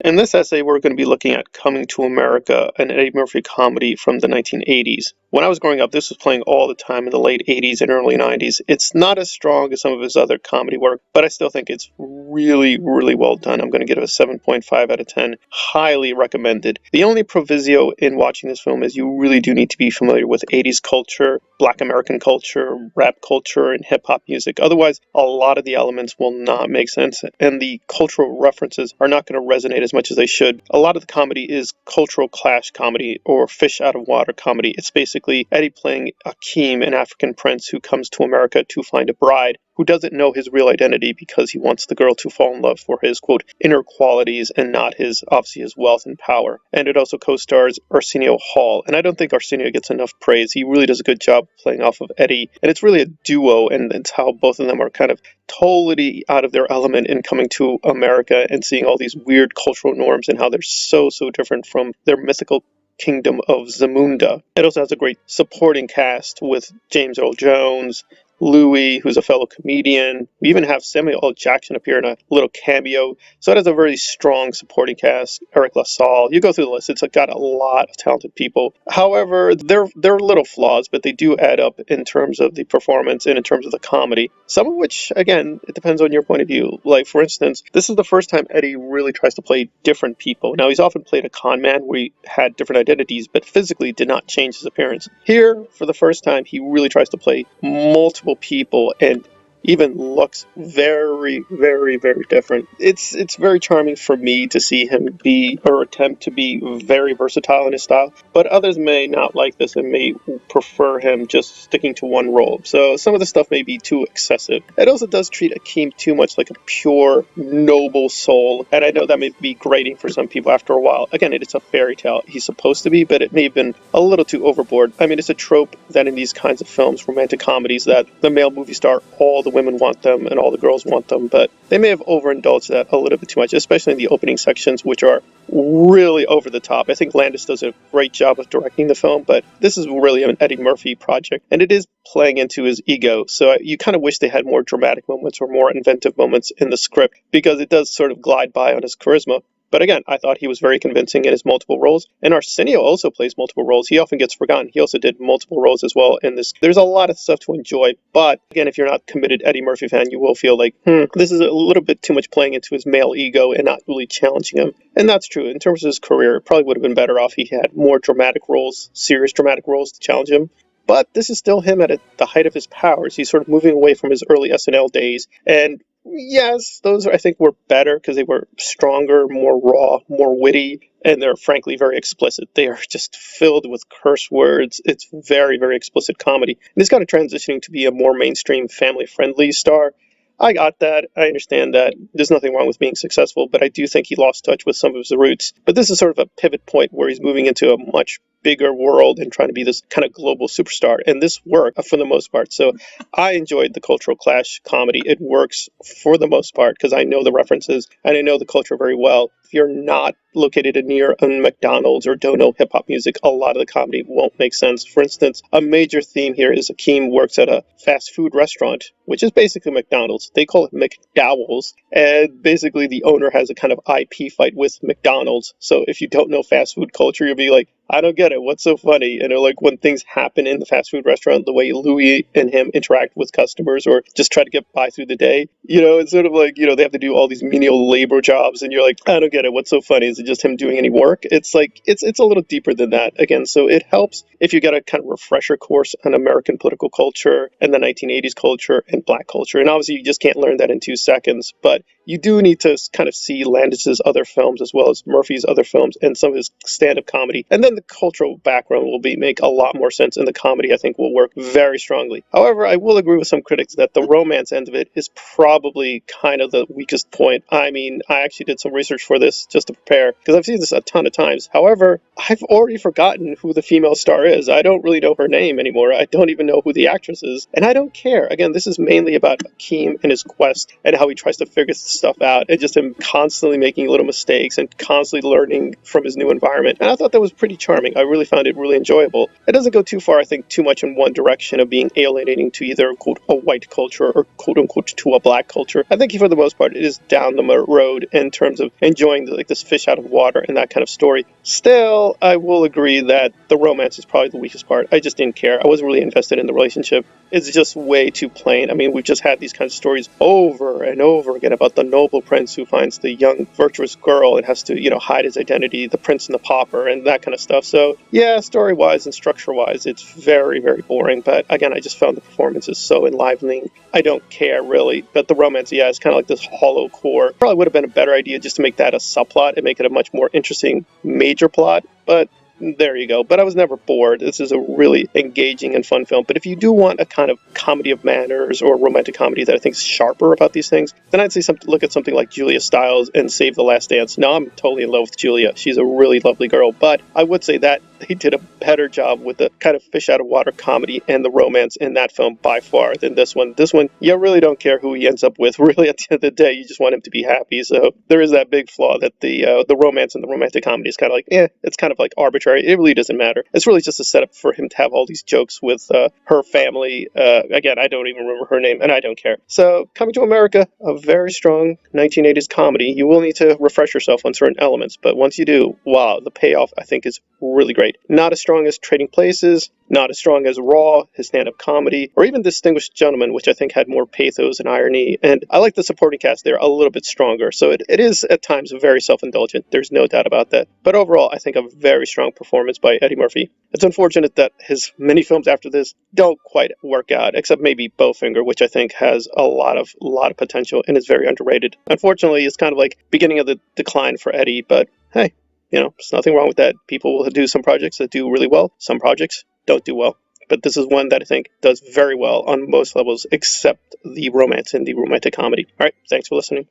In this essay, we're going to be looking at Coming to America, an Eddie Murphy comedy from the 1980s. When I was growing up, this was playing all the time in the late 80s and early 90s. It's not as strong as some of his other comedy work, but I still think it's really, really well done. I'm going to give it a 7.5 out of 10. Highly recommended. The only proviso in watching this film is you really do need to be familiar with 80s culture, Black American culture, rap culture, and hip hop music. Otherwise, a lot of the elements will not make sense, and the cultural references are not going to resonate as much as they should. A lot of the comedy is cultural clash comedy or fish out of water comedy. It's basically Eddie playing Akeem, an African prince who comes to America to find a bride who doesn't know his real identity because he wants the girl to fall in love for his, quote, inner qualities and not obviously his wealth and power. And it also co-stars Arsenio Hall. And I don't think Arsenio gets enough praise. He really does a good job playing off of Eddie. And it's really a duo, and it's how both of them are kind of totally out of their element in coming to America and seeing all these weird cultural norms and how they're so different from their mythical kingdom of Zamunda. It also has a great supporting cast with James Earl Jones, Louis, who's a fellow comedian. We even have Samuel L. Jackson appear in a little cameo. So it has a very strong supporting cast. Eric LaSalle. You go through the list. It's got a lot of talented people. However, there are little flaws, but they do add up in terms of the performance and in terms of the comedy. Some of which, again, it depends on your point of view. Like, for instance, this is the first time Eddie really tries to play different people. Now, he's often played a con man where he had different identities, but physically did not change his appearance. Here, for the first time, he really tries to play multiple people and even looks very, very different. It's very charming for me to see him be or attempt to be very versatile in his style, but others may not like this and may prefer him just sticking to one role. So some of the stuff may be too excessive. It also does treat Akeem too much like a pure, noble soul, and I know that may be grating for some people after a while. Again, it's a fairy tale. He's supposed to be, but it may have been a little too overboard. I mean, it's a trope that in these kinds of films, romantic comedies, that the male movie star, all the women want them and all the girls want them, but they may have overindulged that a little bit too much, especially in the opening sections, which are really over the top. I think Landis does a great job of directing the film, but this is really an Eddie Murphy project, and it is playing into his ego, so you kind of wish they had more dramatic moments or more inventive moments in the script, because it does sort of glide by on his charisma. But again, I thought he was very convincing in his multiple roles. And Arsenio also plays multiple roles. He often gets forgotten. He also did multiple roles as well in this. There's a lot of stuff to enjoy. But again, if you're not a committed Eddie Murphy fan, you will feel like, this is a little bit too much playing into his male ego and not really challenging him. And that's true. In terms of his career, it probably would have been better off he had more dramatic roles, serious dramatic roles to challenge him. But this is still him at the height of his powers. He's sort of moving away from his early SNL days. And yes, those I think were better because they were stronger, more raw, more witty, and they're frankly very explicit. They are just filled with curse words. It's very explicit comedy. And he's kind of transitioning to be a more mainstream, family-friendly star. I got that. I understand that. There's nothing wrong with being successful, but I do think he lost touch with some of his roots. But this is sort of a pivot point where he's moving into a much bigger world and trying to be this kind of global superstar. And this worked for the most part. So I enjoyed the cultural clash comedy. It works for the most part because I know the references and I know the culture very well. If you're not located near a McDonald's or don't know hip hop music, a lot of the comedy won't make sense. For instance, a major theme here is Akeem works at a fast food restaurant, which is basically McDonald's. They call it McDowell's, and basically the owner has a kind of IP fight with McDonald's. So if you don't know fast food culture, you'll be like, I don't get it. What's so funny? And they're like, when things happen in the fast food restaurant, the way Louis and him interact with customers or just try to get by through the day, it's sort of like, they have to do all these menial labor jobs. And you're like, I don't get it. What's so funny? Is it just him doing any work? It's like, it's a little deeper than that. Again, so it helps if you get a kind of refresher course on American political culture and the 1980s culture and black culture. And obviously you just can't learn that in 2 seconds, but you do need to kind of see Landis's other films as well as Murphy's other films and some of his stand-up comedy. And then the cultural background will make a lot more sense, and the comedy, I think, will work very strongly. However, I will agree with some critics that the romance end of it is probably kind of the weakest point. I mean, I actually did some research for this just to prepare, because I've seen this a ton of times. However, I've already forgotten who the female star is. I don't really know her name anymore. I don't even know who the actress is, and I don't care. Again, this is mainly about Akeem and his quest and how he tries to figure stuff out and just him constantly making little mistakes and constantly learning from his new environment. And I thought that was pretty charming. I really found it really enjoyable. It doesn't go too far, I think, too much in one direction of being alienating to either, quote, a white culture or, quote unquote, to a black culture. I think for the most part, it is down the road in terms of enjoying this fish out of water and that kind of story. Still, I will agree that the romance is probably the weakest part. I just didn't care. I wasn't really invested in the relationship. It's just way too plain. I mean, we've just had these kinds of stories over and over again about the noble prince who finds the young, virtuous girl and has to, hide his identity, the prince and the pauper, and that kind of stuff. So, yeah, story-wise and structure-wise, it's very, very boring. But again, I just found the performances so enlivening. I don't care, really. But the romance, yeah, it's kind of like this hollow core. Probably would have been a better idea just to make that a subplot and make it a much more interesting major plot. But there you go. But I was never bored. This is a really engaging and fun film. But if you do want a kind of comedy of manners or romantic comedy that I think is sharper about these things, then I'd say look at something like Julia Stiles and Save the Last Dance. Now, I'm totally in love with Julia. She's a really lovely girl. But I would say that they did a better job with the kind of fish out of water comedy and the romance in that film by far than this one. This one, you really don't care who he ends up with. Really, at the end of the day, you just want him to be happy. So there is that big flaw that the romance and the romantic comedy is kind of like, it's kind of like arbitrary. It really doesn't matter. It's really just a setup for him to have all these jokes with her family. Again, I don't even remember her name, and I don't care. So, Coming to America, a very strong 1980s comedy. You will need to refresh yourself on certain elements, but once you do, wow, the payoff, I think, is really great. Not as strong as Trading Places, not as strong as Raw, his stand-up comedy, or even Distinguished Gentleman, which I think had more pathos and irony. And I like the supporting cast there a little bit stronger. So it is at times very self-indulgent. There's no doubt about that. But overall, I think a very strong performance by Eddie Murphy. It's unfortunate that his many films after this don't quite work out, except maybe Bowfinger, which I think has a lot of potential and is very underrated. Unfortunately, it's kind of like beginning of the decline for Eddie, but hey, there's nothing wrong with that. People will do some projects that do really well. Some projects don't do well. But this is one that I think does very well on most levels, except the romance and the romantic comedy. All right, thanks for listening.